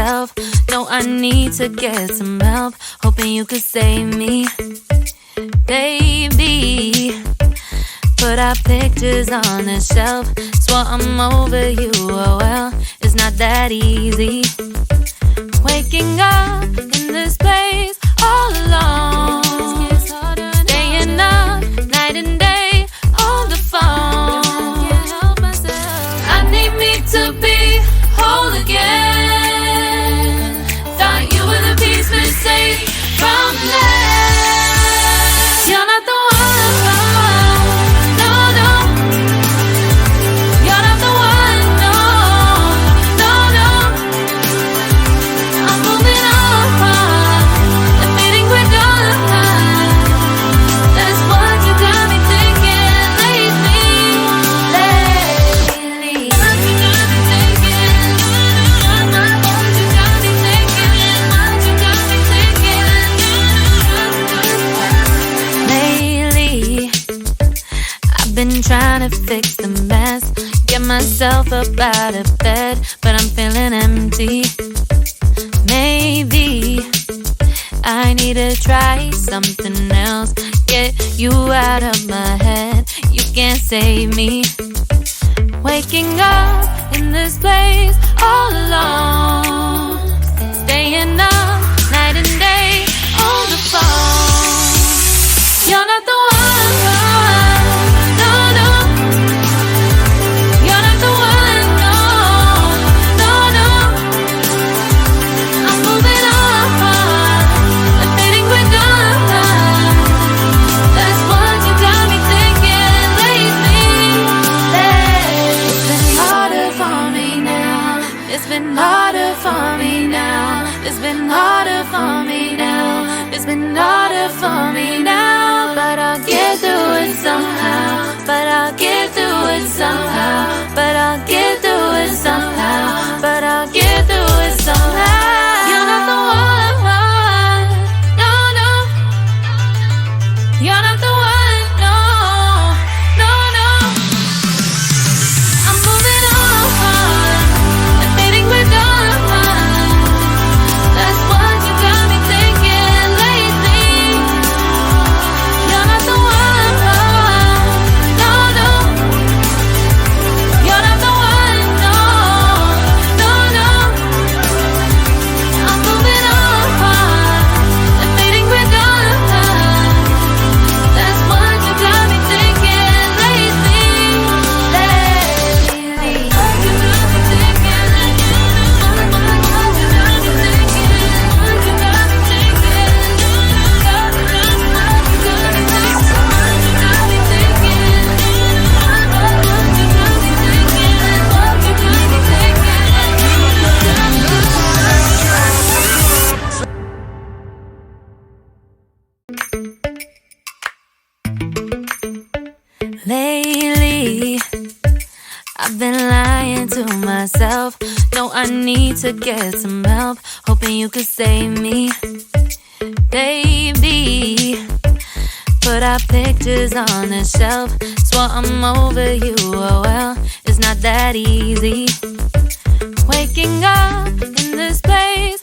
myself. No, I need to get some help. Hoping you could save me, baby. Put our pictures on the shelf. Swore I'm over you, oh well, it's not that easy. Waking up in this place all alone, staying up night and day on the phone. I need me to be whole again. Thought you were the piece missing from left. You're not the one, no, no. You're not the one, no, no, no. I'm moving on, admitting we're done. That's what you got me thinking lately. What you got me thinking. What you got me thinking. What you got me thinking. Lately, I've been trying to fix the mess, get myself up out of bed, but I'm feeling empty. Maybe I need to try something else, get you out of my head. You can't save me. Waking up in this place all alone, staying up night and day on the phone. You're not the one, no, no. You're not the one, no, no, no. I'm moving on, admitting we're done. That's what you got me thinking lately. It's been harder for me now. It's been harder for me now. It's been harder for me now. It's been harder for me now. But I'll get through it somehow. But I'll get through it somehow. But I'll get through it somehow. But I'll get through it somehow. You're not the one, no, no. You're not the one, no, no, no. I'm moving on, admitting we're done. That's what you got me thinking lately. You're not the one, no, no. You're not the one, no, no, no. I'm moving on, admitting we're done. That's what you got me thinking lately. What you got me thinking. What you got me thinking. What you got me thinking. What you got me thinking. Lately, I've been lying to myself. No, I need to get some help. Hoping you could save me, baby. Put our pictures on the shelf. Swore I'm over you, oh well, it's not that easy. Waking up in this place